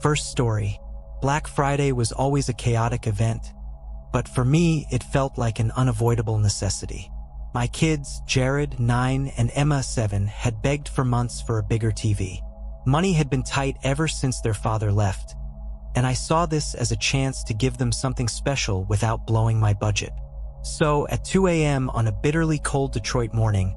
First story. Black Friday was always a chaotic event, but for me, it felt like an unavoidable necessity. My kids, Jared, 9, and Emma, 7, had begged for months for a bigger TV. Money had been tight ever since their father left, and I saw this as a chance to give them something special without blowing my budget. So, at 2 a.m. on a bitterly cold Detroit morning,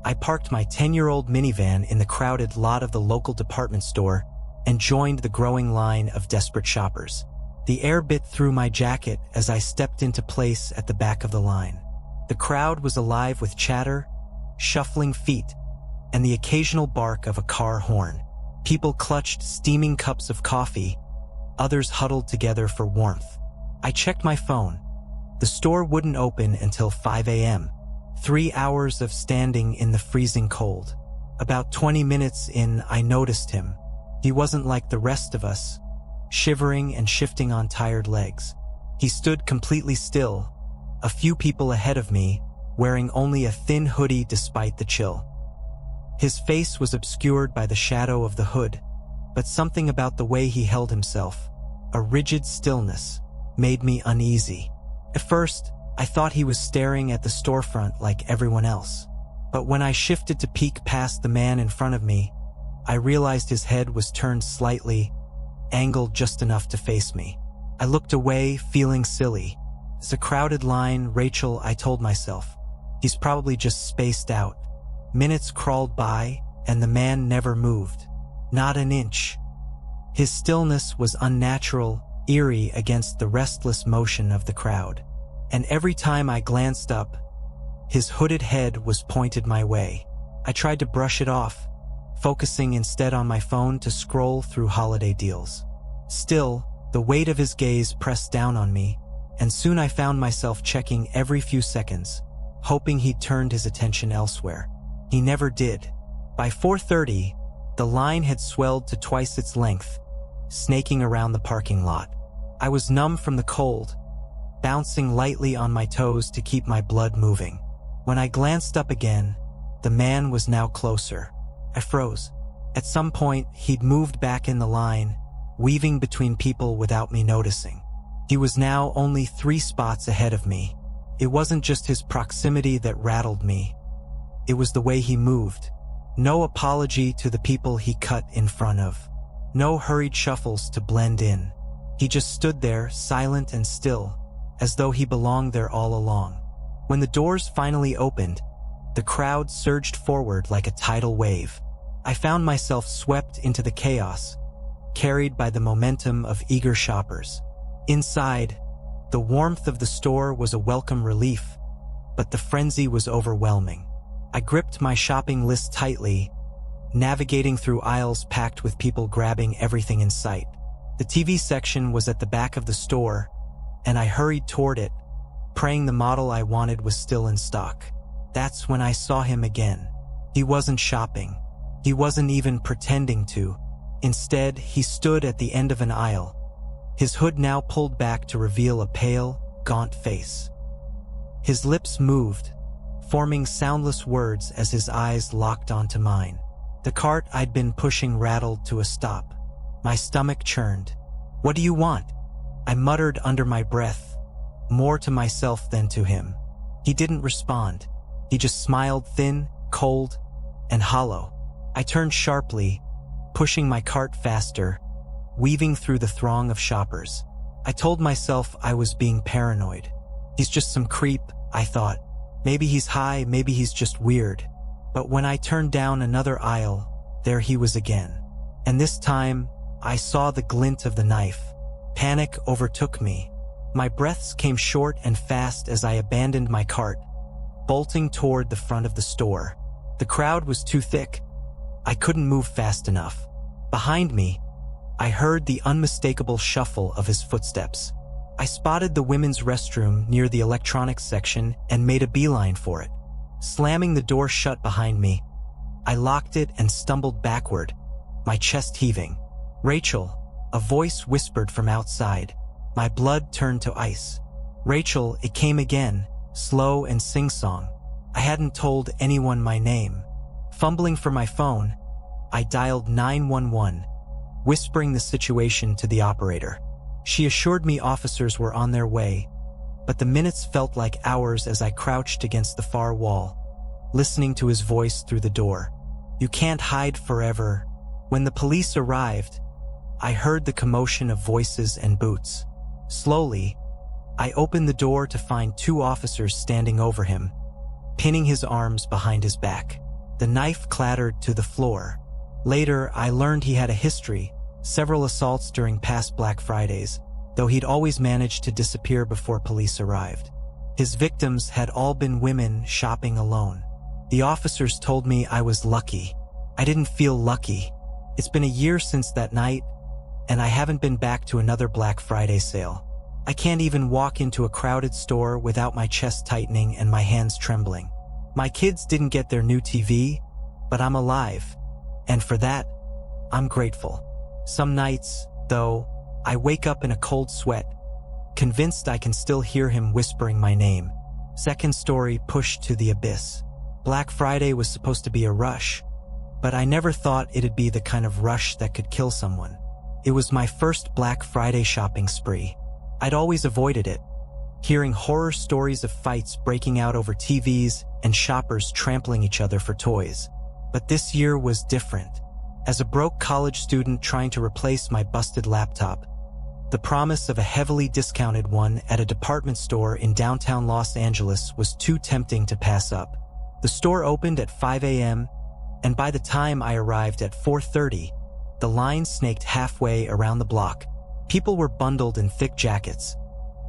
I parked my 10-year-old minivan in the crowded lot of the local department store and joined the growing line of desperate shoppers. The air bit through my jacket as I stepped into place at the back of the line. The crowd was alive with chatter, shuffling feet, and the occasional bark of a car horn. People clutched steaming cups of coffee, others huddled together for warmth. I checked my phone. The store wouldn't open until 5 a.m. 3 hours of standing in the freezing cold. About 20 minutes in, I noticed him. He wasn't like the rest of us, shivering and shifting on tired legs. He stood completely still, a few people ahead of me, wearing only a thin hoodie despite the chill. His face was obscured by the shadow of the hood, but something about the way he held himself, a rigid stillness, made me uneasy. At first, I thought he was staring at the storefront like everyone else. But when I shifted to peek past the man in front of me, I realized his head was turned slightly, angled just enough to face me. I looked away, feeling silly. It's a crowded line, Rachel, I told myself. He's probably just spaced out. Minutes crawled by, and the man never moved. Not an inch. His stillness was unnatural, eerie against the restless motion of the crowd. And every time I glanced up, his hooded head was pointed my way. I tried to brush it off, focusing instead on my phone to scroll through holiday deals. Still, the weight of his gaze pressed down on me, and soon I found myself checking every few seconds, hoping he'd turned his attention elsewhere. He never did. By 4:30, the line had swelled to twice its length, snaking around the parking lot. I was numb from the cold, bouncing lightly on my toes to keep my blood moving. When I glanced up again, the man was now closer. I froze. At some point, he'd moved back in the line, weaving between people without me noticing. He was now only 3 spots ahead of me. It wasn't just his proximity that rattled me. It was the way he moved. No apology to the people he cut in front of. No hurried shuffles to blend in. He just stood there, silent and still, as though he belonged there all along. When the doors finally opened, the crowd surged forward like a tidal wave. I found myself swept into the chaos, carried by the momentum of eager shoppers. Inside, the warmth of the store was a welcome relief, but the frenzy was overwhelming. I gripped my shopping list tightly, navigating through aisles packed with people grabbing everything in sight. The TV section was at the back of the store, and I hurried toward it, praying the model I wanted was still in stock. That's when I saw him again. He wasn't shopping. He wasn't even pretending to. Instead, he stood at the end of an aisle, his hood now pulled back to reveal a pale, gaunt face. His lips moved, forming soundless words as his eyes locked onto mine. The cart I'd been pushing rattled to a stop. My stomach churned. "What do you want?" I muttered under my breath, more to myself than to him. He didn't respond. He just smiled, thin, cold, and hollow. I turned sharply, pushing my cart faster, weaving through the throng of shoppers. I told myself I was being paranoid. He's just some creep, I thought. Maybe he's high, maybe he's just weird. But when I turned down another aisle, there he was again. And this time, I saw the glint of the knife. Panic overtook me. My breaths came short and fast as I abandoned my cart, bolting toward the front of the store. The crowd was too thick. I couldn't move fast enough. Behind me, I heard the unmistakable shuffle of his footsteps. I spotted the women's restroom near the electronics section and made a beeline for it. Slamming the door shut behind me, I locked it and stumbled backward, my chest heaving. "Rachel," a voice whispered from outside. My blood turned to ice. "Rachel," it came again, slow and sing-song. I hadn't told anyone my name. Fumbling for my phone, I dialed 911, whispering the situation to the operator. She assured me officers were on their way, but the minutes felt like hours as I crouched against the far wall, listening to his voice through the door. "You can't hide forever." When the police arrived, I heard the commotion of voices and boots. Slowly, I opened the door to find two officers standing over him, pinning his arms behind his back. The knife clattered to the floor. Later, I learned he had a history, several assaults during past Black Fridays, though he'd always managed to disappear before police arrived. His victims had all been women shopping alone. The officers told me I was lucky. I didn't feel lucky. It's been a year since that night, and I haven't been back to another Black Friday sale. I can't even walk into a crowded store without my chest tightening and my hands trembling. My kids didn't get their new TV, but I'm alive, and for that, I'm grateful. Some nights, though, I wake up in a cold sweat, convinced I can still hear him whispering my name. Second story pushed to the abyss. Black Friday was supposed to be a rush, but I never thought it'd be the kind of rush that could kill someone. It was my first Black Friday shopping spree. I'd always avoided it, hearing horror stories of fights breaking out over TVs and shoppers trampling each other for toys. But this year was different. As a broke college student trying to replace my busted laptop, the promise of a heavily discounted one at a department store in downtown Los Angeles was too tempting to pass up. The store opened at 5 a.m., and by the time I arrived at 4:30, the line snaked halfway around the block. People were bundled in thick jackets,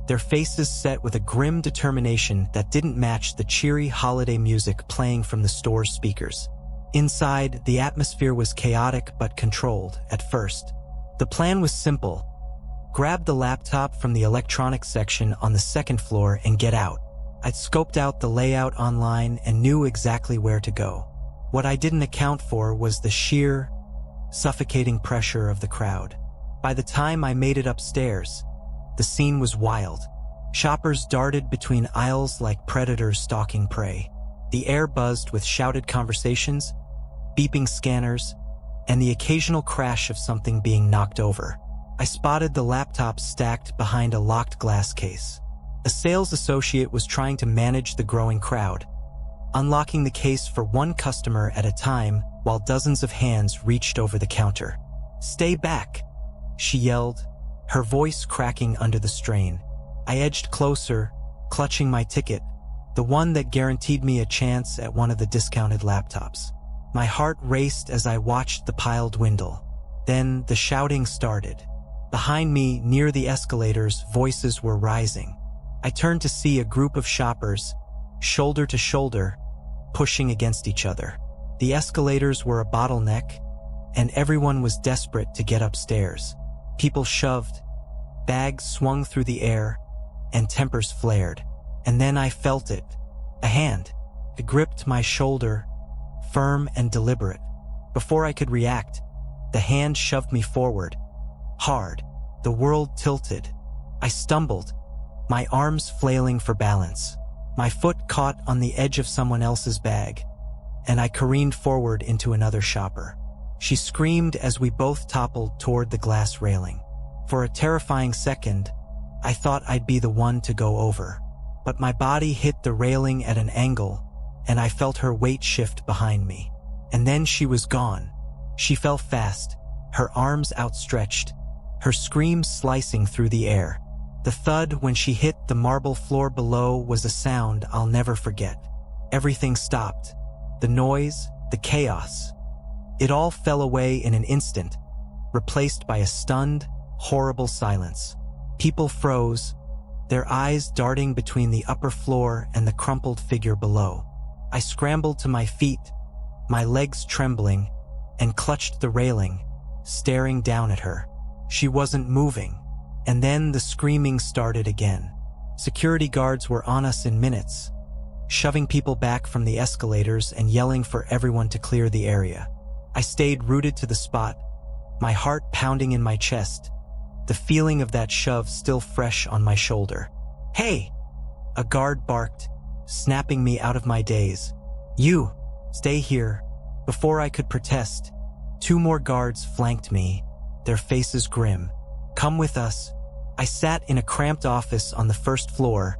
their faces set with a grim determination that didn't match the cheery holiday music playing from the store's speakers. Inside, the atmosphere was chaotic but controlled at first. The plan was simple: grab the laptop from the electronics section on the second floor and get out. I'd scoped out the layout online and knew exactly where to go. What I didn't account for was the sheer, suffocating pressure of the crowd. By the time I made it upstairs, the scene was wild. Shoppers darted between aisles like predators stalking prey. The air buzzed with shouted conversations, beeping scanners, and the occasional crash of something being knocked over. I spotted the laptop stacked behind a locked glass case. A sales associate was trying to manage the growing crowd, unlocking the case for one customer at a time while dozens of hands reached over the counter. "Stay back," she yelled, her voice cracking under the strain. I edged closer, clutching my ticket, the one that guaranteed me a chance at one of the discounted laptops. My heart raced as I watched the pile dwindle. Then the shouting started. Behind me, near the escalators, voices were rising. I turned to see a group of shoppers, shoulder to shoulder, pushing against each other. The escalators were a bottleneck, and everyone was desperate to get upstairs. People shoved, bags swung through the air, and tempers flared. And then I felt it. A hand. It gripped my shoulder, firm and deliberate. Before I could react, the hand shoved me forward, hard. The world tilted. I stumbled, my arms flailing for balance. My foot caught on the edge of someone else's bag, and I careened forward into another shopper. She screamed as we both toppled toward the glass railing. For a terrifying second, I thought I'd be the one to go over. But my body hit the railing at an angle, and I felt her weight shift behind me. And then she was gone. She fell fast, her arms outstretched, her scream slicing through the air. The thud when she hit the marble floor below was a sound I'll never forget. Everything stopped. The noise, the chaos. It all fell away in an instant, replaced by a stunned, horrible silence. People froze, their eyes darting between the upper floor and the crumpled figure below. I scrambled to my feet, my legs trembling, and clutched the railing, staring down at her. She wasn't moving. And then the screaming started again. Security guards were on us in minutes, shoving people back from the escalators and yelling for everyone to clear the area. I stayed rooted to the spot, my heart pounding in my chest, the feeling of that shove still fresh on my shoulder. "Hey!" a guard barked, snapping me out of my daze. "You, stay here." Before I could protest, two more guards flanked me, their faces grim. "Come with us." I sat in a cramped office on the first floor,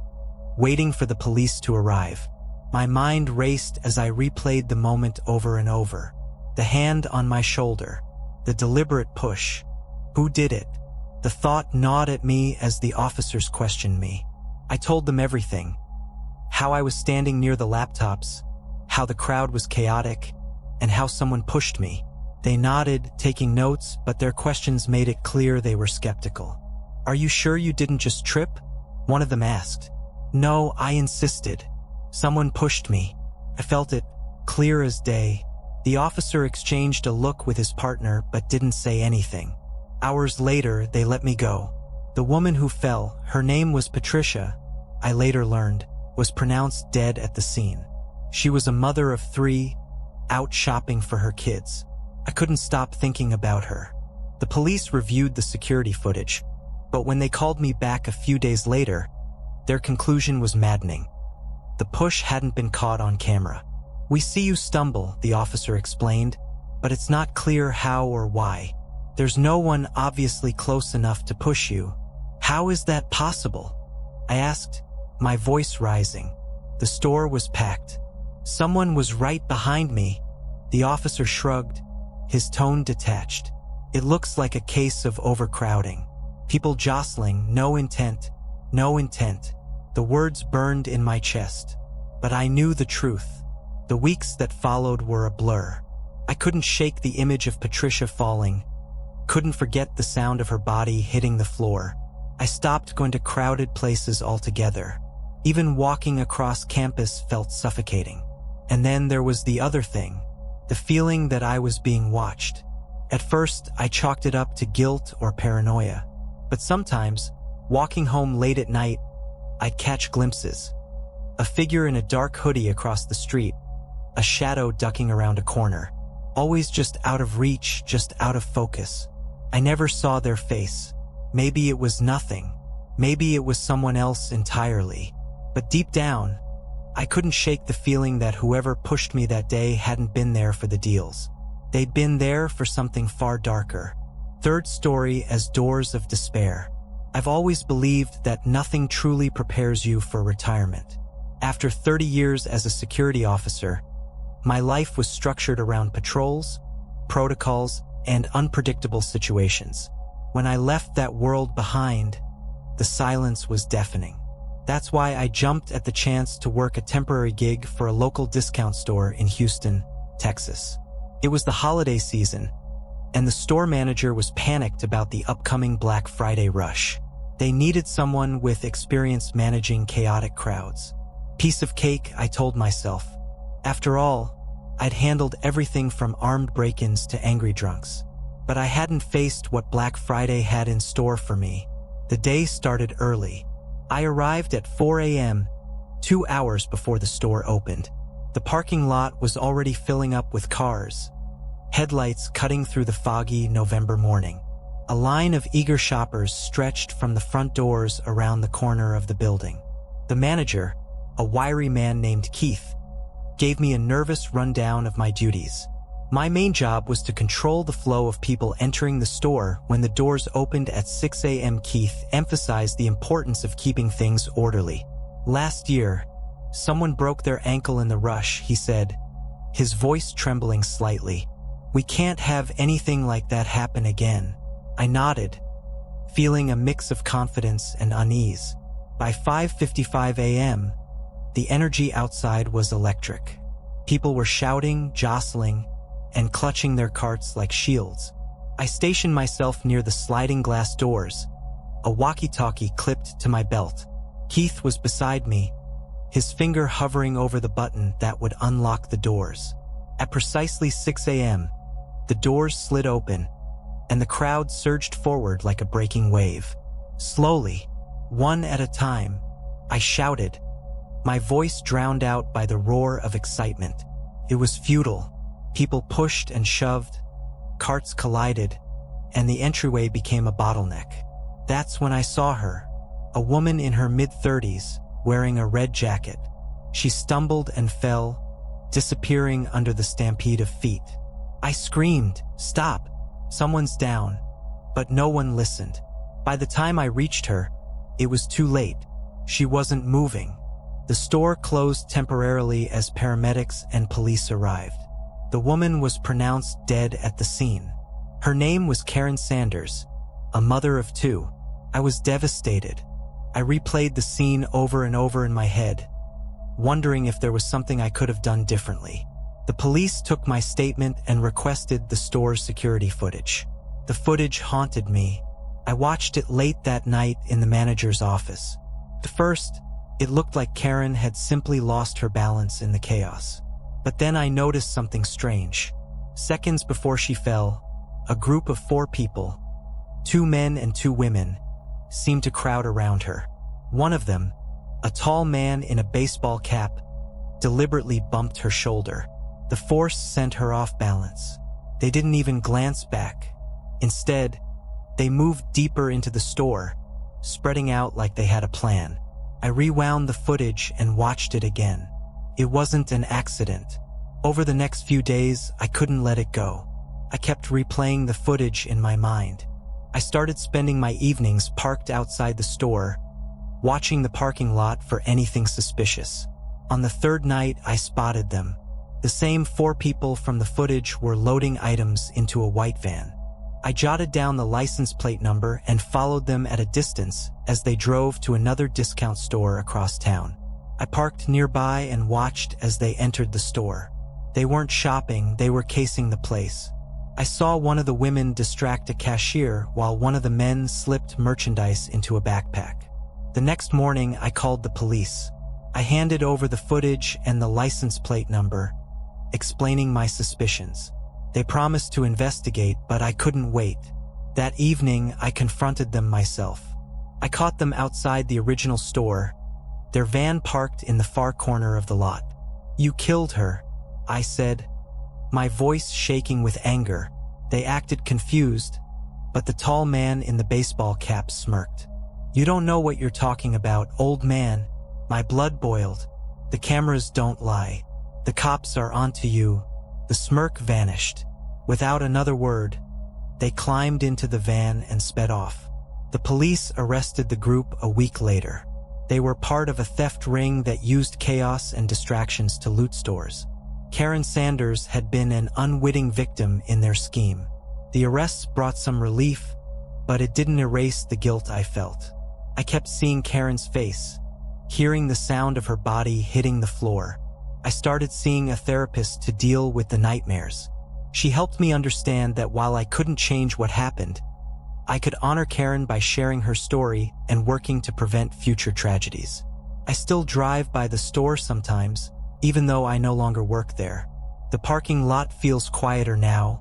waiting for the police to arrive. My mind raced as I replayed the moment over and over. The hand on my shoulder, the deliberate push. Who did it? The thought gnawed at me as the officers questioned me. I told them everything. How I was standing near the laptops, how the crowd was chaotic, and how someone pushed me. They nodded, taking notes, but their questions made it clear they were skeptical. "Are you sure you didn't just trip?" one of them asked. "No," I insisted. "Someone pushed me. I felt it, clear as day." The officer exchanged a look with his partner but didn't say anything. Hours later, they let me go. The woman who fell, her name was Patricia, I later learned, was pronounced dead at the scene. She was a mother of 3, out shopping for her kids. I couldn't stop thinking about her. The police reviewed the security footage, but when they called me back a few days later, their conclusion was maddening. The push hadn't been caught on camera. "We see you stumble," the officer explained, "but it's not clear how or why. There's no one obviously close enough to push you." "How is that possible?" I asked, my voice rising. The store was packed. "Someone was right behind me." The officer shrugged, his tone detached. "It looks like a case of overcrowding. People jostling, no intent, no intent." The words burned in my chest. But I knew the truth. The weeks that followed were a blur. I couldn't shake the image of Patricia falling, couldn't forget the sound of her body hitting the floor. I stopped going to crowded places altogether. Even walking across campus felt suffocating. And then there was the other thing, the feeling that I was being watched. At first, I chalked it up to guilt or paranoia. But sometimes, walking home late at night, I'd catch glimpses. A figure in a dark hoodie across the street, a shadow ducking around a corner. Always just out of reach, just out of focus. I never saw their face. Maybe it was nothing. Maybe it was someone else entirely. But deep down, I couldn't shake the feeling that whoever pushed me that day hadn't been there for the deals. They'd been there for something far darker. Third story as doors of despair. I've always believed that nothing truly prepares you for retirement. After 30 years as a security officer, my life was structured around patrols, protocols, and unpredictable situations. When I left that world behind, the silence was deafening. That's why I jumped at the chance to work a temporary gig for a local discount store in Houston, Texas. It was the holiday season, and the store manager was panicked about the upcoming Black Friday rush. They needed someone with experience managing chaotic crowds. Piece of cake, I told myself. After all, I'd handled everything from armed break-ins to angry drunks. But I hadn't faced what Black Friday had in store for me. The day started early. I arrived at 4 a.m., 2 hours before the store opened. The parking lot was already filling up with cars, headlights cutting through the foggy November morning. A line of eager shoppers stretched from the front doors around the corner of the building. The manager, a wiry man named Keith, gave me a nervous rundown of my duties. My main job was to control the flow of people entering the store when the doors opened at 6 a.m. Keith emphasized the importance of keeping things orderly. "Last year, someone broke their ankle in the rush," he said, his voice trembling slightly. "We can't have anything like that happen again." I nodded, feeling a mix of confidence and unease. By 5:55 a.m., the energy outside was electric. People were shouting, jostling, and clutching their carts like shields. I stationed myself near the sliding glass doors, a walkie-talkie clipped to my belt. Keith was beside me, his finger hovering over the button that would unlock the doors. At precisely 6 a.m., the doors slid open, and the crowd surged forward like a breaking wave. Slowly, one at a time, I shouted, my voice drowned out by the roar of excitement. It was futile. People pushed and shoved, carts collided, and the entryway became a bottleneck. That's when I saw her, a woman in her mid-30s, wearing a red jacket. She stumbled and fell, disappearing under the stampede of feet. I screamed, "Stop! Someone's down!" but no one listened. By the time I reached her, it was too late. She wasn't moving. The store closed temporarily as paramedics and police arrived. The woman was pronounced dead at the scene. Her name was Karen Sanders, a mother of 2. I was devastated. I replayed the scene over and over in my head, wondering if there was something I could have done differently. The police took my statement and requested the store's security footage. The footage haunted me. I watched it late that night in the manager's office. At first, it looked like Karen had simply lost her balance in the chaos. But then I noticed something strange. Seconds before she fell, a group of 4 people, 2 men and 2 women, seemed to crowd around her. One of them, a tall man in a baseball cap, deliberately bumped her shoulder. The force sent her off balance. They didn't even glance back. Instead, they moved deeper into the store, spreading out like they had a plan. I rewound the footage and watched it again. It wasn't an accident. Over the next few days, I couldn't let it go. I kept replaying the footage in my mind. I started spending my evenings parked outside the store, watching the parking lot for anything suspicious. On the 3rd night, I spotted them. The same 4 people from the footage were loading items into a white van. I jotted down the license plate number and followed them at a distance as they drove to another discount store across town. I parked nearby and watched as they entered the store. They weren't shopping, they were casing the place. I saw one of the women distract a cashier while one of the men slipped merchandise into a backpack. The next morning, I called the police. I handed over the footage and the license plate number, explaining my suspicions. They promised to investigate, but I couldn't wait. That evening, I confronted them myself. I caught them outside the original store, their van parked in the far corner of the lot. "You killed her," I said, my voice shaking with anger. They acted confused, but the tall man in the baseball cap smirked. "You don't know what you're talking about, old man." My blood boiled. The cameras don't lie. The cops are onto you. The smirk vanished. Without another word, they climbed into the van and sped off. The police arrested the group a week later. They were part of a theft ring that used chaos and distractions to loot stores. Karen Sanders had been an unwitting victim in their scheme. The arrests brought some relief, but it didn't erase the guilt I felt. I kept seeing Karen's face, hearing the sound of her body hitting the floor. I started seeing a therapist to deal with the nightmares. She helped me understand that while I couldn't change what happened, I could honor Karen by sharing her story and working to prevent future tragedies. I still drive by the store sometimes, even though I no longer work there. The parking lot feels quieter now,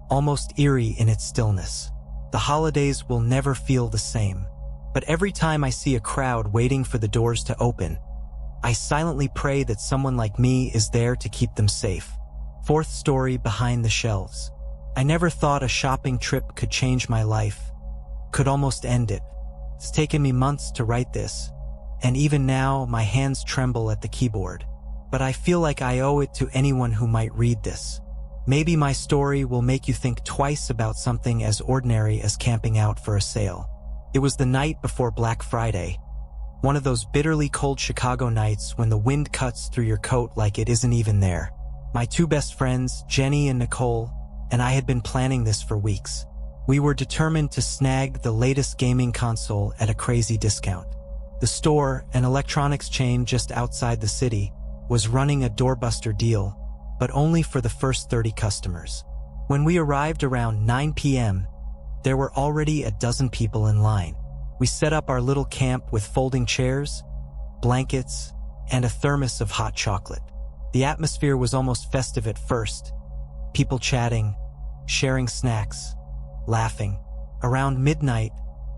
almost eerie in its stillness. The holidays will never feel the same. But every time I see a crowd waiting for the doors to open, I silently pray that someone like me is there to keep them safe. 4th story behind the shelves. I never thought a shopping trip could change my life, could almost end it. It's taken me months to write this, and even now my hands tremble at the keyboard. But I feel like I owe it to anyone who might read this. Maybe my story will make you think twice about something as ordinary as camping out for a sale. It was the night before Black Friday, one of those bitterly cold Chicago nights when the wind cuts through your coat like it isn't even there. My 2 best friends, Jenny and Nicole, and I had been planning this for weeks. We were determined to snag the latest gaming console at a crazy discount. The store, an electronics chain just outside the city, was running a doorbuster deal, but only for the first 30 customers. When we arrived around 9 p.m., there were already a dozen people in line. We set up our little camp with folding chairs, blankets, and a thermos of hot chocolate. The atmosphere was almost festive at first. People chatting, sharing snacks, laughing. Around midnight,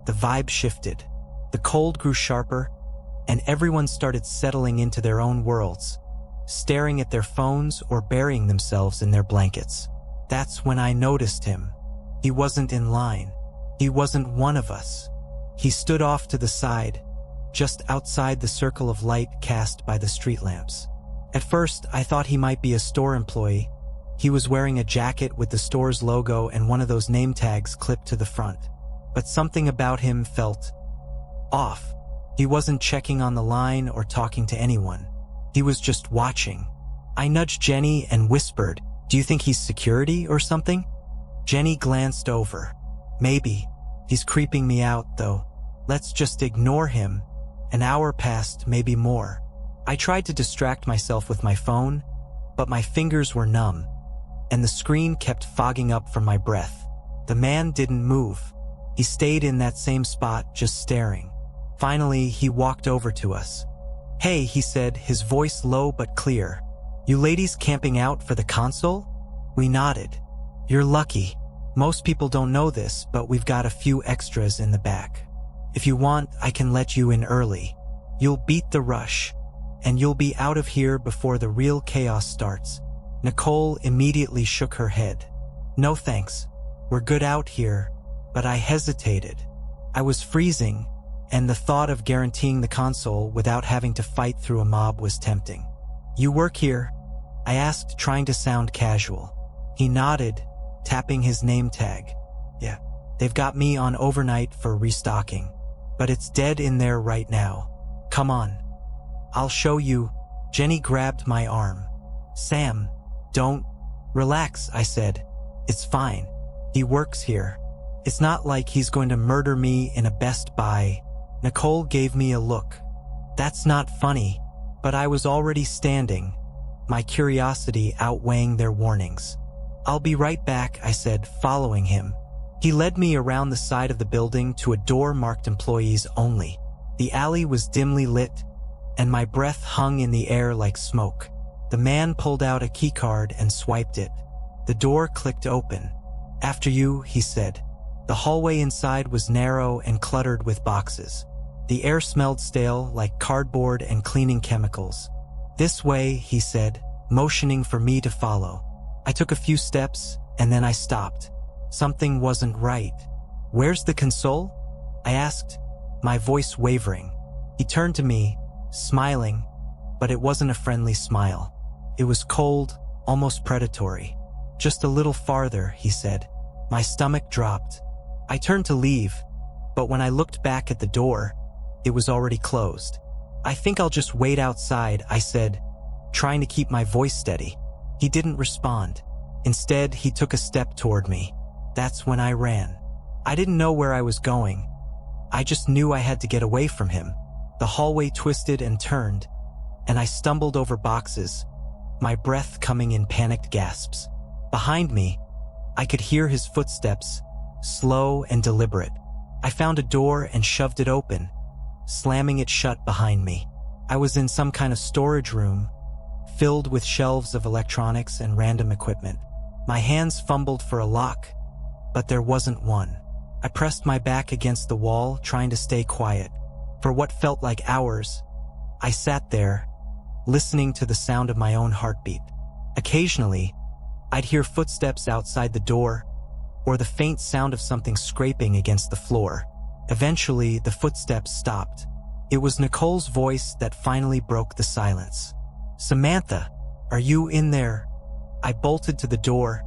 the vibe shifted. The cold grew sharper, and everyone started settling into their own worlds, staring at their phones or burying themselves in their blankets. That's when I noticed him. He wasn't in line. He wasn't one of us. He stood off to the side, just outside the circle of light cast by the street lamps. At first, I thought he might be a store employee. He was wearing a jacket with the store's logo and one of those name tags clipped to the front. but something about him felt off. He wasn't checking on the line or talking to anyone. He was just watching. I nudged Jenny and whispered, "Do you think he's security or something?" Jenny glanced over. "Maybe. He's creeping me out, though. Let's just ignore him." An hour passed, maybe more. I tried to distract myself with my phone, but my fingers were numb, and the screen kept fogging up from my breath. The man didn't move. He stayed in that same spot, just staring. Finally, he walked over to us. "Hey," he said, his voice low but clear. "You ladies camping out for the console?" We nodded. "You're lucky. Most people don't know this, but we've got a few extras in the back. If you want, I can let you in early. You'll beat the rush, and you'll be out of here before the real chaos starts." Nicole immediately shook her head. "No thanks. We're good out here." But I hesitated. I was freezing, and the thought of guaranteeing the console without having to fight through a mob was tempting. "You work here?" I asked, trying to sound casual. He nodded, tapping his name tag. "Yeah, they've got me on overnight for restocking, but it's dead in there right now. Come on. I'll show you." Jenny grabbed my arm. "Sam, don't." "Relax," I said. "It's fine. He works here. It's not like he's going to murder me in a Best Buy." Nicole gave me a look. "That's not funny," but I was already standing, my curiosity outweighing their warnings. "I'll be right back," I said, following him. He led me around the side of the building to a door marked employees only. The alley was dimly lit, and my breath hung in the air like smoke. The man pulled out a keycard and swiped it. The door clicked open. "After you," he said. The hallway inside was narrow and cluttered with boxes. The air smelled stale, like cardboard and cleaning chemicals. "This way," he said, motioning for me to follow. I took a few steps, and then I stopped. Something wasn't right. "Where's the console?" I asked, my voice wavering. He turned to me, smiling, but it wasn't a friendly smile. It was cold, almost predatory. "Just a little farther," he said. My stomach dropped. I turned to leave, but when I looked back at the door, it was already closed. "I think I'll just wait outside," I said, trying to keep my voice steady. He didn't respond. Instead, he took a step toward me. That's when I ran. I didn't know where I was going. I just knew I had to get away from him. The hallway twisted and turned, and I stumbled over boxes, my breath coming in panicked gasps. Behind me, I could hear his footsteps, slow and deliberate. I found a door and shoved it open, slamming it shut behind me. I was in some kind of storage room, filled with shelves of electronics and random equipment. My hands fumbled for a lock, but there wasn't one. I pressed my back against the wall, trying to stay quiet. For what felt like hours, I sat there, listening to the sound of my own heartbeat. Occasionally, I'd hear footsteps outside the door, or the faint sound of something scraping against the floor. Eventually, the footsteps stopped. It was Nicole's voice that finally broke the silence. "Samantha, are you in there?" I bolted to the door,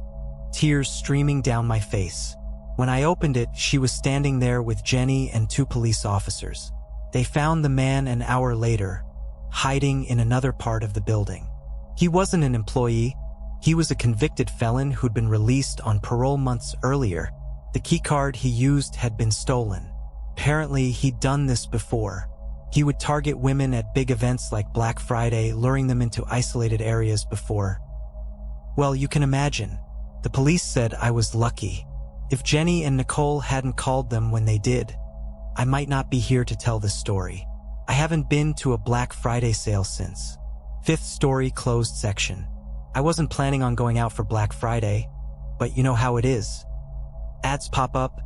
tears streaming down my face. When I opened it, she was standing there with Jenny and 2 police officers. They found the man an hour later, hiding in another part of the building. He wasn't an employee. He was a convicted felon who'd been released on parole months earlier. The keycard he used had been stolen. Apparently, he'd done this before. He would target women at big events like Black Friday, luring them into isolated areas before. Well, you can imagine. The police said I was lucky. If Jenny and Nicole hadn't called them when they did, I might not be here to tell this story. I haven't been to a Black Friday sale since. 5th story closed section. I wasn't planning on going out for Black Friday, but you know how it is. Ads pop up,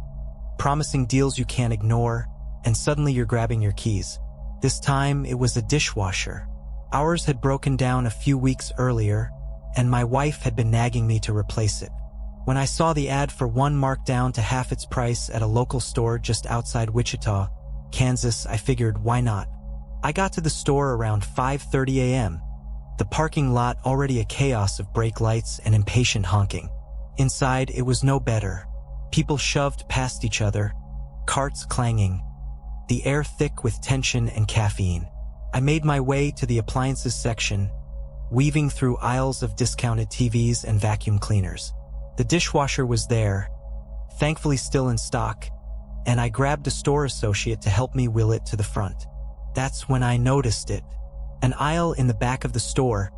promising deals you can't ignore, and suddenly you're grabbing your keys. This time, it was a dishwasher. Ours had broken down a few weeks earlier, and my wife had been nagging me to replace it. When I saw the ad for one marked down to half its price at a local store just outside Wichita, Kansas, I figured, why not? I got to the store around 5:30 a.m., the parking lot already a chaos of brake lights and impatient honking. Inside, it was no better. People shoved past each other, carts clanging, the air thick with tension and caffeine. I made my way to the appliances section, weaving through aisles of discounted TVs and vacuum cleaners. The dishwasher was there, thankfully still in stock, and I grabbed a store associate to help me wheel it to the front. That's when I noticed it. An aisle in the back of the store,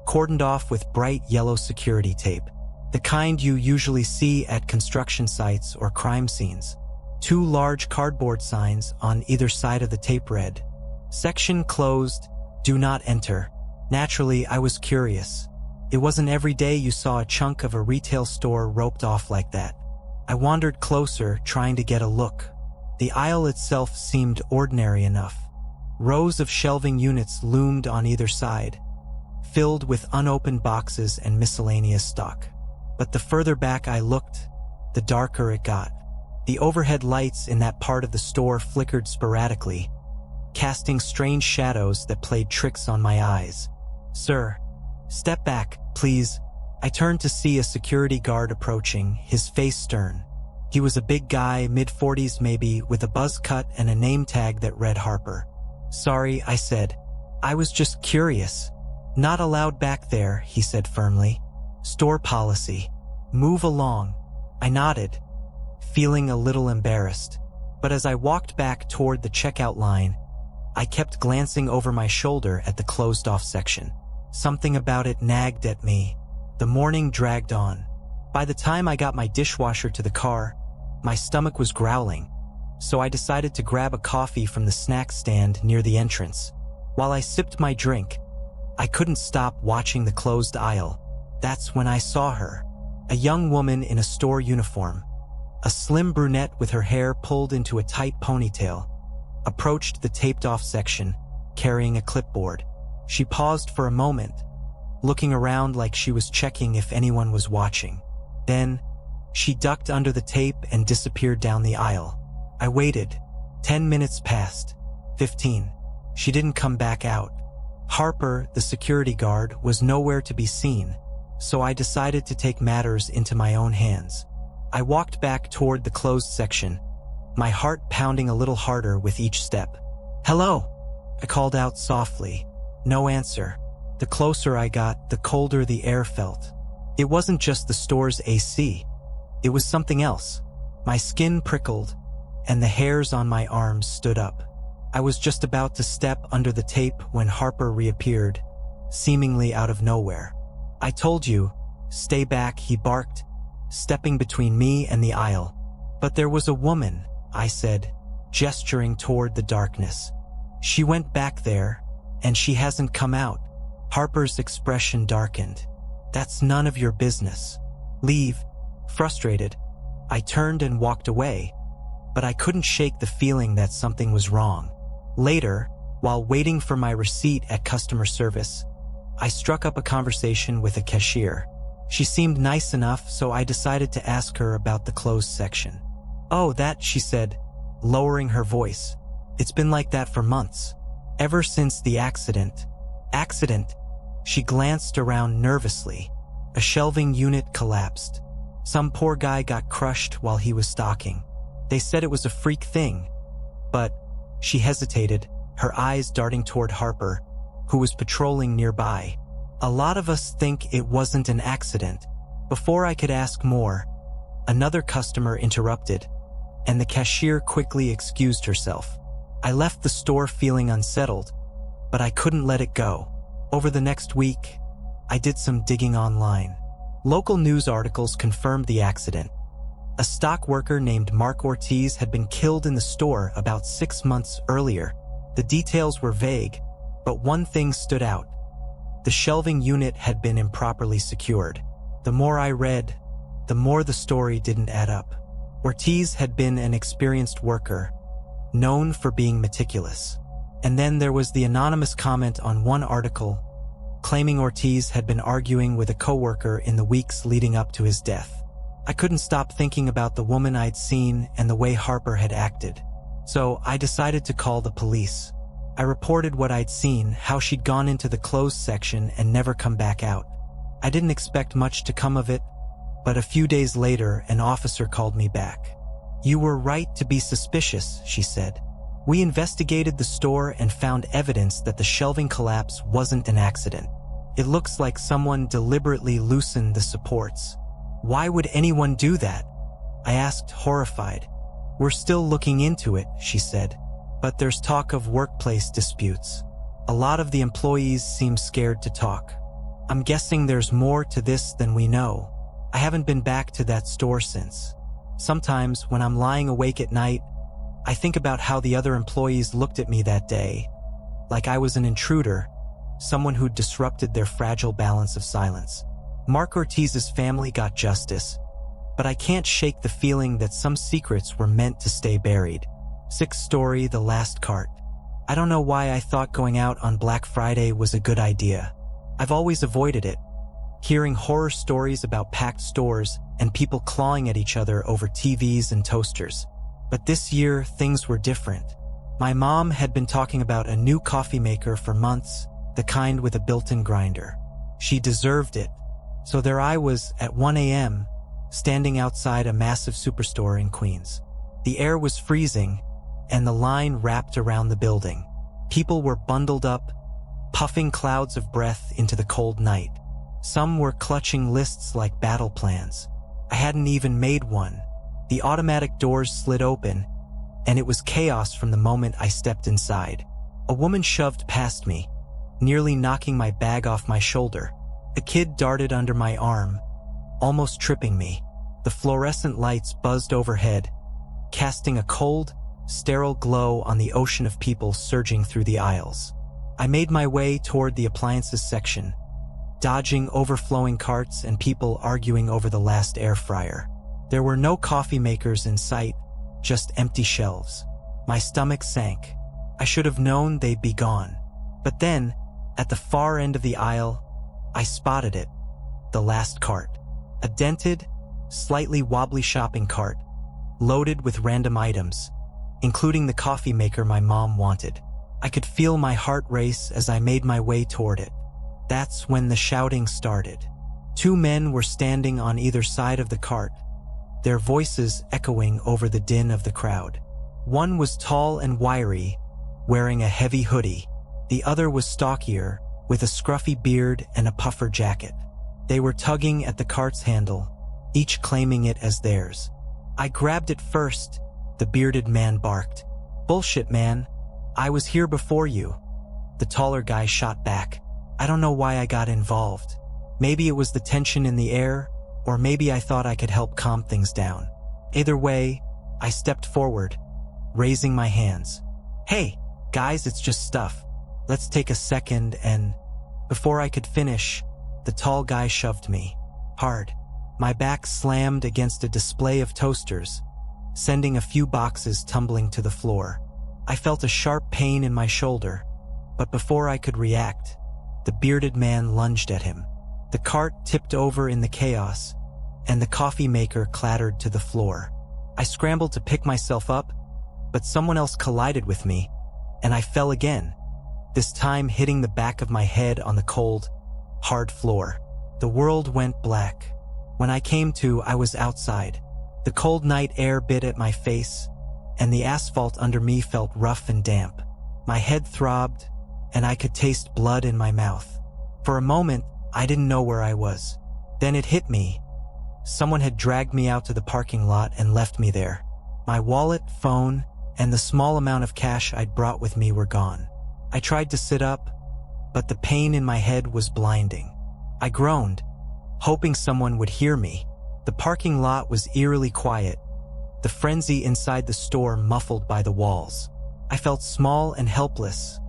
cordoned off with bright yellow security tape, the kind you usually see at construction sites or crime scenes. 2 large cardboard signs on either side of the tape read, "Section closed, do not enter." Naturally, I was curious. It wasn't every day you saw a chunk of a retail store roped off like that. I wandered closer, trying to get a look. The aisle itself seemed ordinary enough. Rows of shelving units loomed on either side, filled with unopened boxes and miscellaneous stock. But the further back I looked, the darker it got. The overhead lights in that part of the store flickered sporadically, casting strange shadows that played tricks on my eyes. "Sir, step back, please." I turned to see a security guard approaching, his face stern. He was a big guy, mid-40s maybe, with a buzz cut and a name tag that read Harper. "Sorry," I said. "I was just curious." "Not allowed back there," he said firmly. "Store policy. Move along." I nodded, feeling a little embarrassed. But as I walked back toward the checkout line, I kept glancing over my shoulder at the closed-off section. Something about it nagged at me. The morning dragged on. By the time I got my dishwasher to the car, my stomach was growling, so I decided to grab a coffee from the snack stand near the entrance. While I sipped my drink, I couldn't stop watching the closed aisle. That's when I saw her. A young woman in a store uniform, a slim brunette with her hair pulled into a tight ponytail, approached the taped-off section, carrying a clipboard. She paused for a moment, looking around like she was checking if anyone was watching. Then, she ducked under the tape and disappeared down the aisle. I waited. 10 minutes passed. 15. She didn't come back out. Harper, the security guard, was nowhere to be seen, so I decided to take matters into my own hands. I walked back toward the closed section, my heart pounding a little harder with each step. "Hello," I called out softly. No answer. The closer I got, the colder the air felt. It wasn't just the store's AC. It was something else. My skin prickled, and the hairs on my arms stood up. I was just about to step under the tape when Harper reappeared, seemingly out of nowhere. "I told you, stay back," he barked, stepping between me and the aisle. "But there was a woman," I said, gesturing toward the darkness. "She went back there, and she hasn't come out." Harper's expression darkened. "That's none of your business. Leave." Frustrated, I turned and walked away, but I couldn't shake the feeling that something was wrong. Later, while waiting for my receipt at customer service, I struck up a conversation with a cashier. She seemed nice enough, so I decided to ask her about the closed section. "Oh, that," she said, lowering her voice. "It's been like that for months. Ever since the accident." "Accident?" She glanced around nervously. A shelving unit collapsed. Some poor guy got crushed while he was stocking. They said it was a freak thing. But, she hesitated, her eyes darting toward Harper, who was patrolling nearby. "A lot of us think it wasn't an accident." Before I could ask more, another customer interrupted, and the cashier quickly excused herself. I left the store feeling unsettled, but I couldn't let it go. Over the next week, I did some digging online. Local news articles confirmed the accident. A stock worker named Mark Ortiz had been killed in the store about 6 months earlier. The details were vague, but one thing stood out. The shelving unit had been improperly secured. The more I read, the more the story didn't add up. Ortiz had been an experienced worker, known for being meticulous. And then there was the anonymous comment on one article, claiming Ortiz had been arguing with a coworker in the weeks leading up to his death. I couldn't stop thinking about the woman I'd seen and the way Harper had acted. So I decided to call the police. I reported what I'd seen, how she'd gone into the closed section and never come back out. I didn't expect much to come of it, but a few days later, an officer called me back. "You were right to be suspicious," she said. "We investigated the store and found evidence that the shelving collapse wasn't an accident. It looks like someone deliberately loosened the supports." "Why would anyone do that?" I asked, horrified. "We're still looking into it," she said. "But there's talk of workplace disputes. A lot of the employees seem scared to talk. I'm guessing there's more to this than we know. I haven't been back to that store since. Sometimes, when I'm lying awake at night, I think about how the other employees looked at me that day, like I was an intruder, someone who'd disrupted their fragile balance of silence. Mark Ortiz's family got justice, but I can't shake the feeling that some secrets were meant to stay buried." Sixth story, the last cart. I don't know why I thought going out on Black Friday was a good idea. I've always avoided it, hearing horror stories about packed stores and people clawing at each other over TVs and toasters. But this year, things were different. My mom had been talking about a new coffee maker for months, the kind with a built-in grinder. She deserved it. So there I was at 1 a.m., standing outside a massive superstore in Queens. The air was freezing, and the line wrapped around the building. People were bundled up, puffing clouds of breath into the cold night. Some were clutching lists like battle plans. I hadn't even made one. The automatic doors slid open, and it was chaos from the moment I stepped inside. A woman shoved past me, nearly knocking my bag off my shoulder. A kid darted under my arm, almost tripping me. The fluorescent lights buzzed overhead, casting a cold, sterile glow on the ocean of people surging through the aisles. I made my way toward the appliances section, dodging overflowing carts and people arguing over the last air fryer. There were no coffee makers in sight, just empty shelves. My stomach sank. I should have known they'd be gone. But then, at the far end of the aisle, I spotted it. The last cart. A dented, slightly wobbly shopping cart, loaded with random items, including the coffee maker my mom wanted. I could feel my heart race as I made my way toward it. That's when the shouting started. Two men were standing on either side of the cart, their voices echoing over the din of the crowd. One was tall and wiry, wearing a heavy hoodie. The other was stockier, with a scruffy beard and a puffer jacket. They were tugging at the cart's handle, each claiming it as theirs. "I grabbed it first," the bearded man barked. "Bullshit, man. I was here before you," the taller guy shot back. I don't know why I got involved. Maybe it was the tension in the air, or maybe I thought I could help calm things down. Either way, I stepped forward, raising my hands. "Hey, guys, it's just stuff. Let's take a second and..." Before I could finish, the tall guy shoved me hard. My back slammed against a display of toasters, sending a few boxes tumbling to the floor. I felt a sharp pain in my shoulder, but before I could react, the bearded man lunged at him. The cart tipped over in the chaos, and the coffee maker clattered to the floor. I scrambled to pick myself up, but someone else collided with me, and I fell again, this time hitting the back of my head on the cold, hard floor. The world went black. When I came to, I was outside. The cold night air bit at my face, and the asphalt under me felt rough and damp. My head throbbed, and I could taste blood in my mouth. For a moment, I didn't know where I was. Then it hit me. Someone had dragged me out to the parking lot and left me there. My wallet, phone, and the small amount of cash I'd brought with me were gone. I tried to sit up, but the pain in my head was blinding. I groaned, hoping someone would hear me. The parking lot was eerily quiet, the frenzy inside the store muffled by the walls. I felt small and helpless,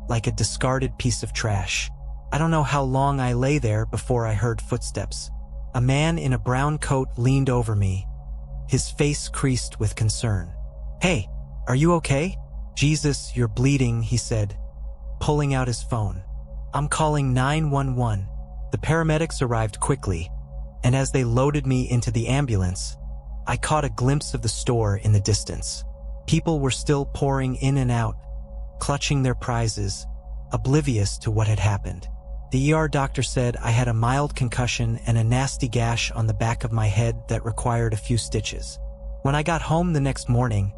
like a discarded piece of trash. I don't know how long I lay there before I heard footsteps. A man in a brown coat leaned over me, his face creased with concern. "Hey, are you okay?" "Jesus, you're bleeding," he said, pulling out his phone. "I'm calling 911. The paramedics arrived quickly, and as they loaded me into the ambulance, I caught a glimpse of the store in the distance. People were still pouring in and out, clutching their prizes, oblivious to what had happened. The ER doctor said I had a mild concussion and a nasty gash on the back of my head that required a few stitches. When I got home the next morning,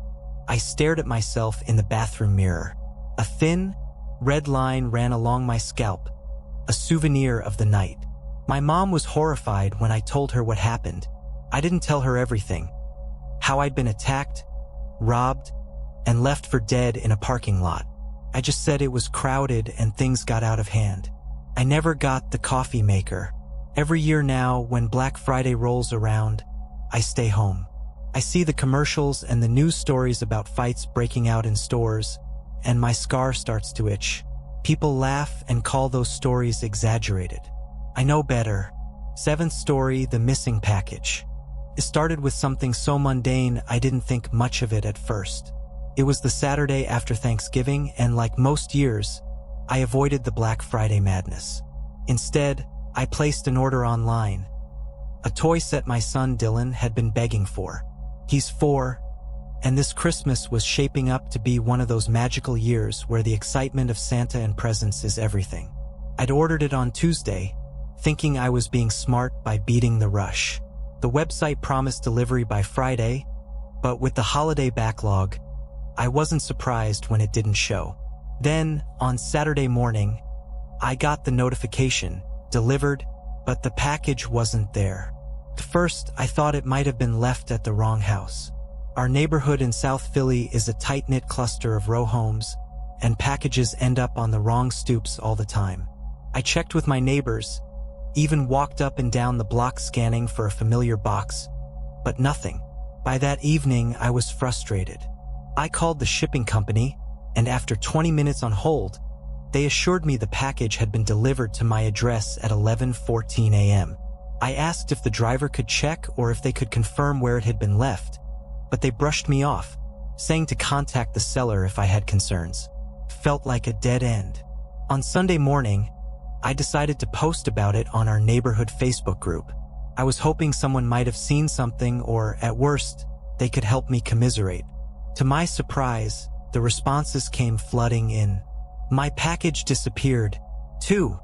I stared at myself in the bathroom mirror. A thin, red line ran along my scalp, a souvenir of the night. My mom was horrified when I told her what happened. I didn't tell her everything. How I'd been attacked, robbed, and left for dead in a parking lot. I just said it was crowded and things got out of hand. I never got the coffee maker. Every year now, when Black Friday rolls around, I stay home. I see the commercials and the news stories about fights breaking out in stores, and my scar starts to itch. People laugh and call those stories exaggerated. I know better. Seventh story, the missing package. It started with something so mundane I didn't think much of it at first. It was the Saturday after Thanksgiving, and like most years, I avoided the Black Friday madness. Instead, I placed an order online. A toy set my son Dylan had been begging for. He's 4, and this Christmas was shaping up to be one of those magical years where the excitement of Santa and presents is everything. I'd ordered it on Tuesday, thinking I was being smart by beating the rush. The website promised delivery by Friday, but with the holiday backlog, I wasn't surprised when it didn't show. Then, on Saturday morning, I got the notification, delivered, but the package wasn't there. At first, I thought it might have been left at the wrong house. Our neighborhood in South Philly is a tight-knit cluster of row homes, and packages end up on the wrong stoops all the time. I checked with my neighbors, even walked up and down the block scanning for a familiar box, but nothing. By that evening, I was frustrated. I called the shipping company, and after 20 minutes on hold, they assured me the package had been delivered to my address at 11:14 a.m. I asked if the driver could check or if they could confirm where it had been left, but they brushed me off, saying to contact the seller if I had concerns. Felt like a dead end. On Sunday morning, I decided to post about it on our neighborhood Facebook group. I was hoping someone might have seen something or, at worst, they could help me commiserate. To my surprise, the responses came flooding in. My package disappeared, too.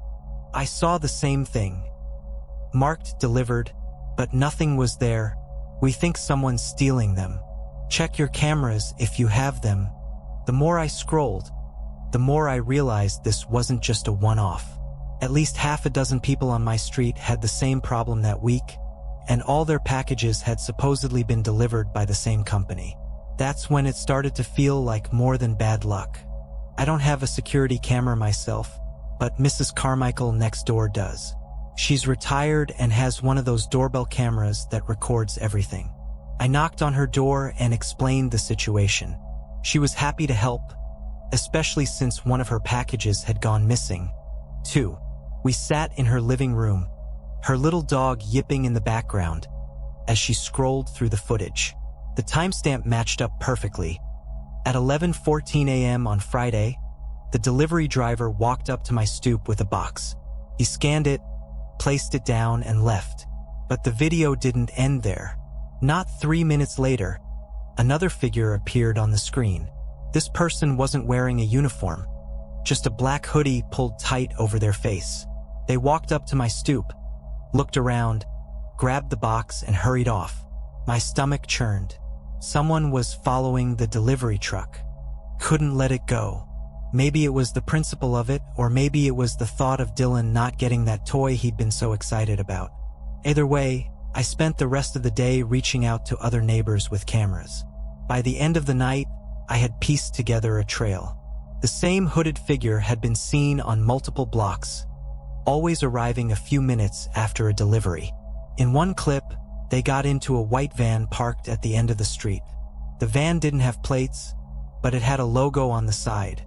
I saw the same thing. Marked delivered, but nothing was there. We think someone's stealing them. Check your cameras if you have them. The more I scrolled, the more I realized this wasn't just a one-off. At least half a dozen people on my street had the same problem that week, and all their packages had supposedly been delivered by the same company. That's when it started to feel like more than bad luck. I don't have a security camera myself, but Mrs. Carmichael next door does. She's retired and has one of those doorbell cameras that records everything. I knocked on her door and explained the situation. She was happy to help, especially since one of her packages had gone missing, too. We sat in her living room, her little dog yipping in the background, as she scrolled through the footage. The timestamp matched up perfectly. At 11:14 a.m. on Friday, the delivery driver walked up to my stoop with a box. He scanned it, placed it down, and left. But the video didn't end there. Not 3 minutes later, another figure appeared on the screen. This person wasn't wearing a uniform, just a black hoodie pulled tight over their face. They walked up to my stoop, looked around, grabbed the box, and hurried off. My stomach churned. Someone was following the delivery truck. Couldn't let it go. Maybe it was the principle of it, or maybe it was the thought of Dylan not getting that toy he'd been so excited about. Either way, I spent the rest of the day reaching out to other neighbors with cameras. By the end of the night, I had pieced together a trail. The same hooded figure had been seen on multiple blocks, always arriving a few minutes after a delivery. In one clip, they got into a white van parked at the end of the street. The van didn't have plates, but it had a logo on the side,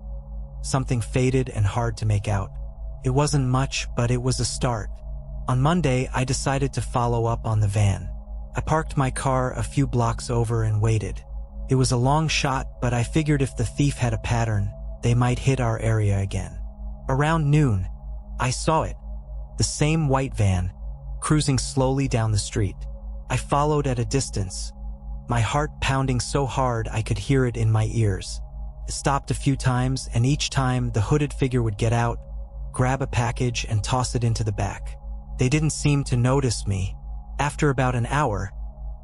something faded and hard to make out. It wasn't much, but it was a start. On Monday, I decided to follow up on the van. I parked my car a few blocks over and waited. It was a long shot, but I figured if the thief had a pattern, they might hit our area again. Around noon, I saw it, the same white van, cruising slowly down the street. I followed at a distance, my heart pounding so hard I could hear it in my ears. It stopped a few times, and each time the hooded figure would get out, grab a package, and toss it into the back. They didn't seem to notice me. After about an hour,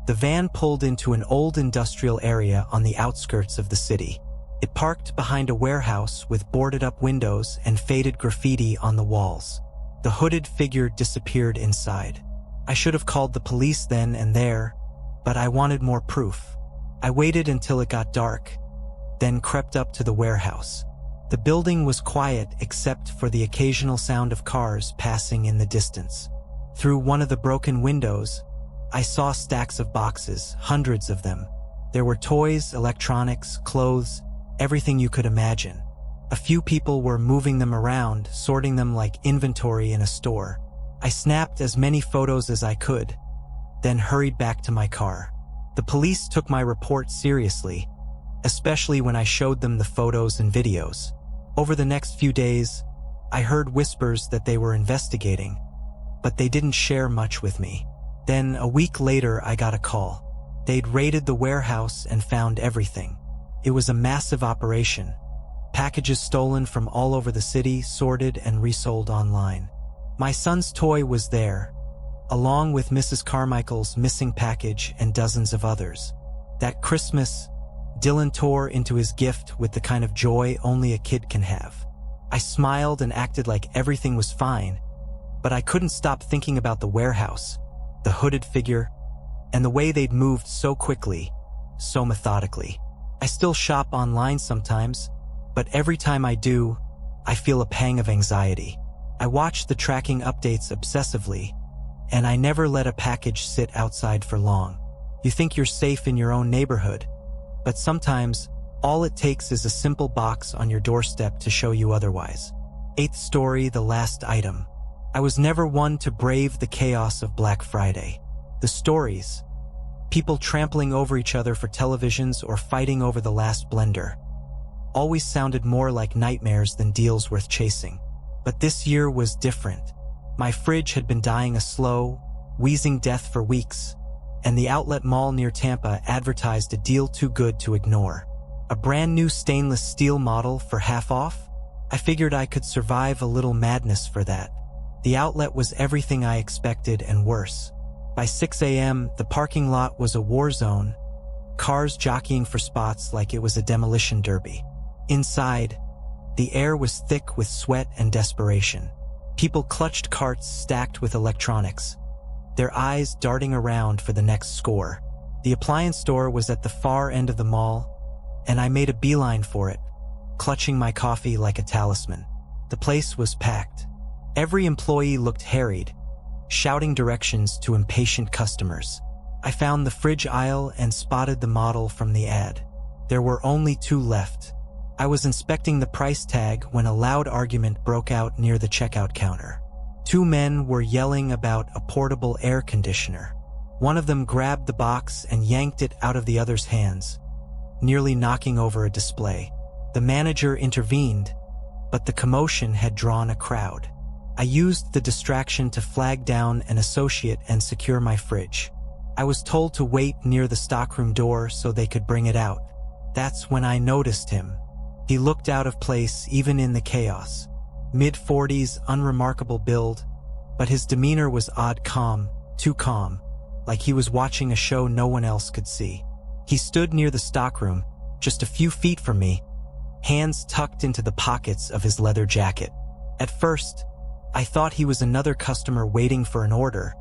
The van pulled into an old industrial area on the outskirts of the city. It parked behind a warehouse with boarded-up windows and faded graffiti on the walls. The hooded figure disappeared inside. I should have called the police then and there, but I wanted more proof. I waited until it got dark, then crept up to the warehouse. The building was quiet except for the occasional sound of cars passing in the distance. Through one of the broken windows, I saw stacks of boxes, hundreds of them. There were toys, electronics, clothes, everything you could imagine. A few people were moving them around, sorting them like inventory in a store. I snapped as many photos as I could, then hurried back to my car. The police took my report seriously, especially when I showed them the photos and videos. Over the next few days, I heard whispers that they were investigating, but they didn't share much with me. Then, a week later, I got a call. They'd raided the warehouse and found everything. It was a massive operation. Packages stolen from all over the city, sorted and resold online. My son's toy was there, along with Mrs. Carmichael's missing package and dozens of others. That Christmas, Dylan tore into his gift with the kind of joy only a kid can have. I smiled and acted like everything was fine, but I couldn't stop thinking about the warehouse, the hooded figure, and the way they'd moved so quickly, so methodically. I still shop online sometimes, but every time I do, I feel a pang of anxiety. I watch the tracking updates obsessively, and I never let a package sit outside for long. You think you're safe in your own neighborhood, but sometimes all it takes is a simple box on your doorstep to show you otherwise. 8th story, the last item. I was never one to brave the chaos of Black Friday. The stories, people trampling over each other for televisions or fighting over the last blender, always sounded more like nightmares than deals worth chasing. But this year was different. My fridge had been dying a slow, wheezing death for weeks, and the outlet mall near Tampa advertised a deal too good to ignore. A brand new stainless steel model for half off? I figured I could survive a little madness for that. The outlet was everything I expected and worse. By 6 a.m., the parking lot was a war zone, cars jockeying for spots like it was a demolition derby. Inside, the air was thick with sweat and desperation. People clutched carts stacked with electronics, their eyes darting around for the next score. The appliance store was at the far end of the mall, and I made a beeline for it, clutching my coffee like a talisman. The place was packed. Every employee looked harried, shouting directions to impatient customers. I found the fridge aisle and spotted the model from the ad. There were only 2 left. I was inspecting the price tag when a loud argument broke out near the checkout counter. 2 men were yelling about a portable air conditioner. One of them grabbed the box and yanked it out of the other's hands, nearly knocking over a display. The manager intervened, but the commotion had drawn a crowd. I used the distraction to flag down an associate and secure my fridge. I was told to wait near the stockroom door so they could bring it out. That's when I noticed him. He looked out of place even in the chaos. Mid-40s, unremarkable build, but his demeanor was odd calm, too calm, like he was watching a show no one else could see. He stood near the stockroom, just a few feet from me, hands tucked into the pockets of his leather jacket. At first, I thought he was another customer waiting for an order,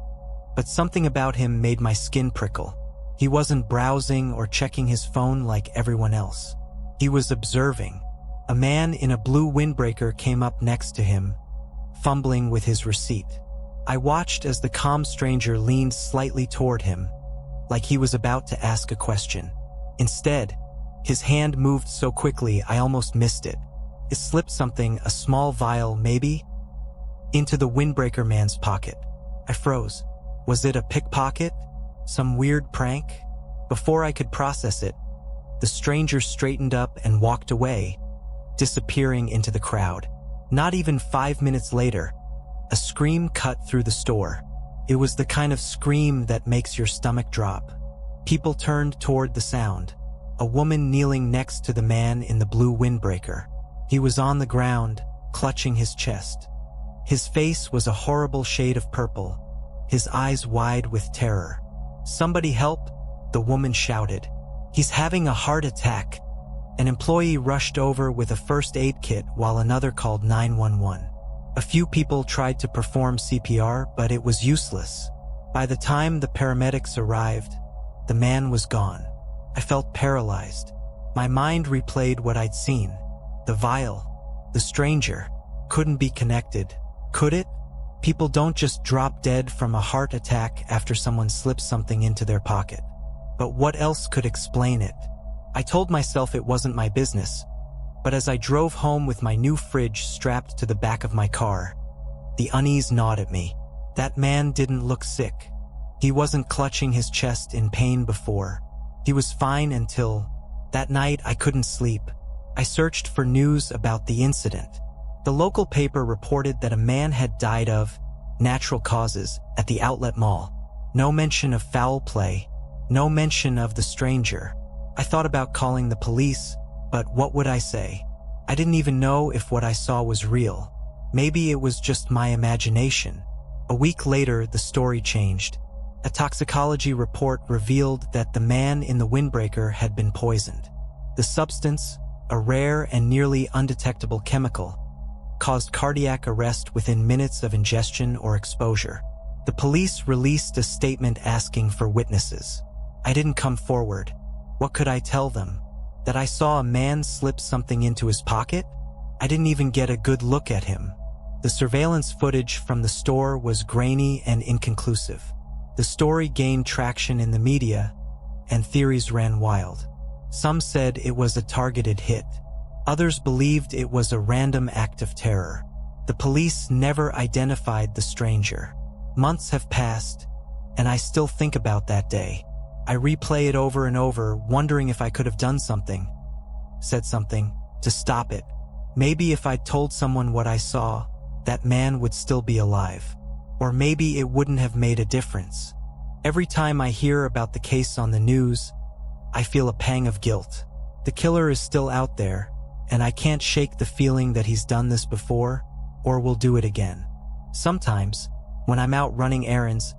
but something about him made my skin prickle. He wasn't browsing or checking his phone like everyone else. He was observing. A man in a blue windbreaker came up next to him, fumbling with his receipt. I watched as the calm stranger leaned slightly toward him, like he was about to ask a question. Instead, his hand moved so quickly I almost missed it. It slipped something, a small vial maybe, into the windbreaker man's pocket. I froze. Was it a pickpocket? Some weird prank? Before I could process it, the stranger straightened up and walked away, disappearing into the crowd. Not even 5 minutes later, a scream cut through the store. It was the kind of scream that makes your stomach drop. People turned toward the sound. A woman kneeling next to the man in the blue windbreaker. He was on the ground, clutching his chest. His face was a horrible shade of purple, his eyes wide with terror. "Somebody help!" the woman shouted. "He's having a heart attack." An employee rushed over with a first aid kit while another called 911. A few people tried to perform CPR, but it was useless. By the time the paramedics arrived, the man was gone. I felt paralyzed. My mind replayed what I'd seen. The vial, the stranger, couldn't be connected. Could it? People don't just drop dead from a heart attack after someone slips something into their pocket. But what else could explain it? I told myself it wasn't my business. But as I drove home with my new fridge strapped to the back of my car, the unease gnawed at me. That man didn't look sick. He wasn't clutching his chest in pain before. He was fine until that night I couldn't sleep. I searched for news about the incident. The local paper reported that a man had died of natural causes at the outlet mall. No mention of foul play. No mention of the stranger. I thought about calling the police, but what would I say? I didn't even know if what I saw was real. Maybe it was just my imagination. A week later, the story changed. A toxicology report revealed that the man in the windbreaker had been poisoned. The substance, a rare and nearly undetectable chemical, caused cardiac arrest within minutes of ingestion or exposure. The police released a statement asking for witnesses. I didn't come forward. What could I tell them? That I saw a man slip something into his pocket? I didn't even get a good look at him. The surveillance footage from the store was grainy and inconclusive. The story gained traction in the media, and theories ran wild. Some said it was a targeted hit. Others believed it was a random act of terror. The police never identified the stranger. Months have passed, and I still think about that day. I replay it over and over, wondering if I could have done something, said something, to stop it. Maybe if I'd told someone what I saw, that man would still be alive. Or maybe it wouldn't have made a difference. Every time I hear about the case on the news, I feel a pang of guilt. The killer is still out there, and I can't shake the feeling that he's done this before, or will do it again. Sometimes, when I'm out running errands,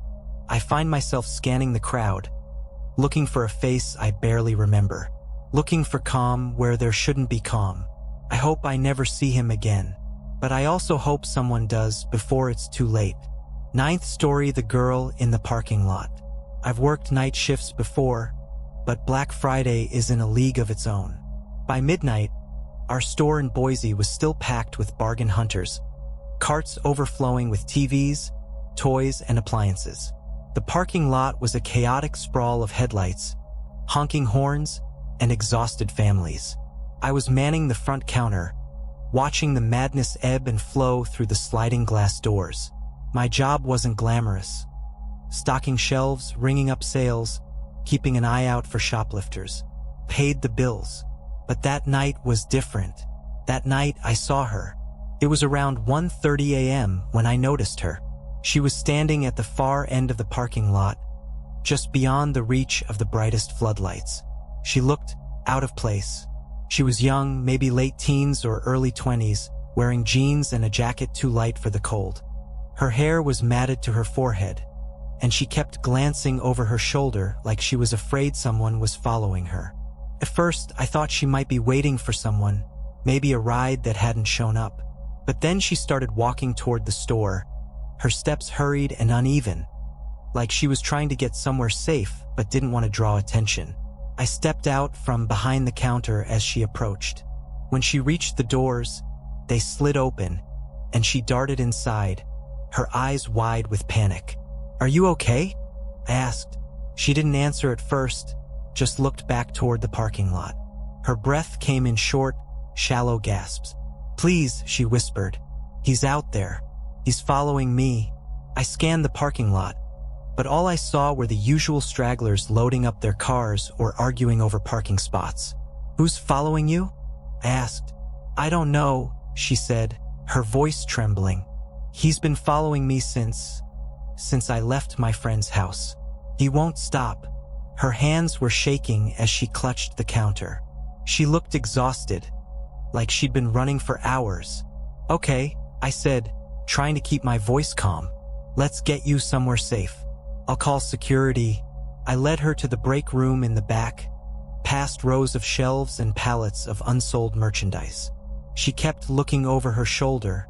I find myself scanning the crowd, looking for a face I barely remember, looking for calm where there shouldn't be calm. I hope I never see him again, but I also hope someone does before it's too late. 9th story, the girl in the parking lot. I've worked night shifts before, but Black Friday is in a league of its own. By midnight, our store in Boise was still packed with bargain hunters, carts overflowing with TVs, toys, and appliances. The parking lot was a chaotic sprawl of headlights, honking horns, and exhausted families. I was manning the front counter, watching the madness ebb and flow through the sliding glass doors. My job wasn't glamorous. Stocking shelves, ringing up sales, keeping an eye out for shoplifters. Paid the bills. But that night was different. That night I saw her. It was around 1:30 a.m. when I noticed her. She was standing at the far end of the parking lot, just beyond the reach of the brightest floodlights. She looked out of place. She was young, maybe late teens or early 20s, wearing jeans and a jacket too light for the cold. Her hair was matted to her forehead, and she kept glancing over her shoulder like she was afraid someone was following her. At first, I thought she might be waiting for someone, maybe a ride that hadn't shown up. But then she started walking toward the store, her steps hurried and uneven, like she was trying to get somewhere safe but didn't want to draw attention. I stepped out from behind the counter as she approached. When she reached the doors, they slid open, and she darted inside, her eyes wide with panic. "Are you okay?" I asked. She didn't answer at first, just looked back toward the parking lot. Her breath came in short, shallow gasps. "Please," she whispered. "He's out there. He's following me." I scanned the parking lot, but all I saw were the usual stragglers loading up their cars or arguing over parking spots. "Who's following you?" I asked. "I don't know," she said, her voice trembling. "He's been following me since I left my friend's house. He won't stop." Her hands were shaking as she clutched the counter. She looked exhausted, like she'd been running for hours. "Okay," I said, trying to keep my voice calm. "Let's get you somewhere safe. I'll call security." I led her to the break room in the back, past rows of shelves and pallets of unsold merchandise. She kept looking over her shoulder,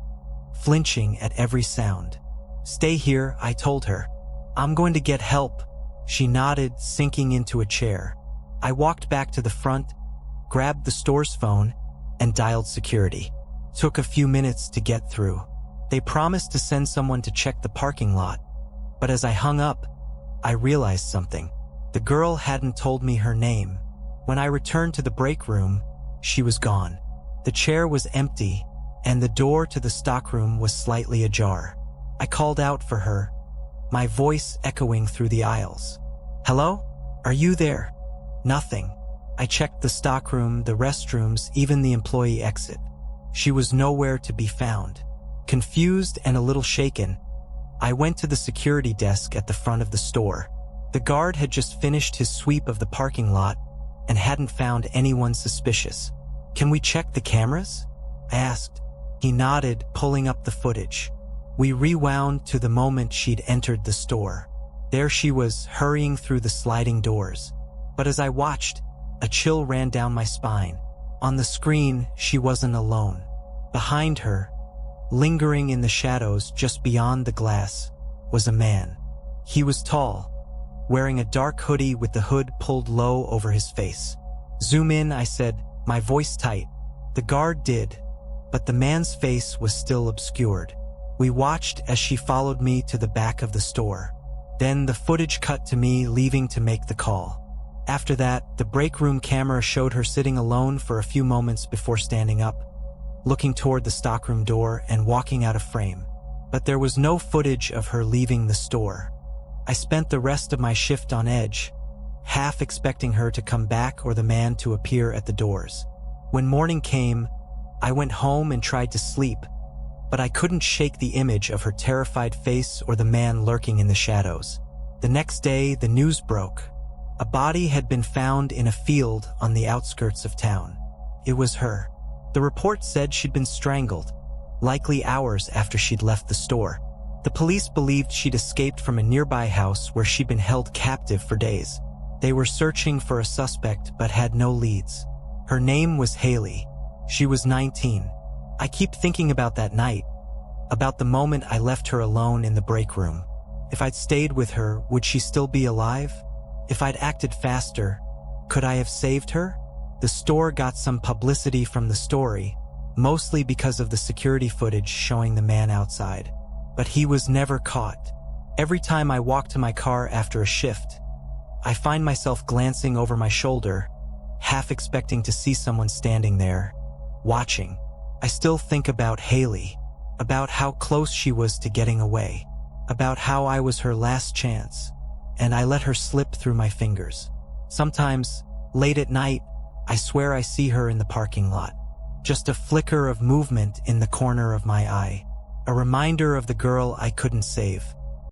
flinching at every sound. "Stay here," I told her. "I'm going to get help." She nodded, sinking into a chair. I walked back to the front, grabbed the store's phone, and dialed security. Took a few minutes to get through. They promised to send someone to check the parking lot, but as I hung up, I realized something. The girl hadn't told me her name. When I returned to the break room, she was gone. The chair was empty, and the door to the stockroom was slightly ajar. I called out for her, my voice echoing through the aisles. "Hello? Are you there?" Nothing. I checked the stockroom, the restrooms, even the employee exit. She was nowhere to be found. Confused and a little shaken, I went to the security desk at the front of the store. The guard had just finished his sweep of the parking lot and hadn't found anyone suspicious. "Can we check the cameras?" I asked. He nodded, pulling up the footage. We rewound to the moment she'd entered the store. There she was, hurrying through the sliding doors. But as I watched, a chill ran down my spine. On the screen, she wasn't alone. Behind her, lingering in the shadows just beyond the glass, was a man. He was tall, wearing a dark hoodie with the hood pulled low over his face. "Zoom in," I said, my voice tight. The guard did, but the man's face was still obscured. We watched as she followed me to the back of the store. Then the footage cut to me leaving to make the call. After that, the break room camera showed her sitting alone for a few moments before standing up, looking toward the stockroom door and walking out of frame. But there was no footage of her leaving the store. I spent the rest of my shift on edge, half expecting her to come back or the man to appear at the doors. When morning came, I went home and tried to sleep, but I couldn't shake the image of her terrified face or the man lurking in the shadows. The next day, the news broke. A body had been found in a field on the outskirts of town. It was her. The report said she'd been strangled, likely hours after she'd left the store. The police believed she'd escaped from a nearby house where she'd been held captive for days. They were searching for a suspect but had no leads. Her name was Haley. She was 19. I keep thinking about that night, about the moment I left her alone in the break room. If I'd stayed with her, would she still be alive? If I'd acted faster, could I have saved her? The store got some publicity from the story, mostly because of the security footage showing the man outside. But he was never caught. Every time I walk to my car after a shift, I find myself glancing over my shoulder, half expecting to see someone standing there, watching. I still think about Haley, about how close she was to getting away, about how I was her last chance, and I let her slip through my fingers. Sometimes, late at night, I swear I see her in the parking lot. Just a flicker of movement in the corner of my eye. A reminder of the girl I couldn't save.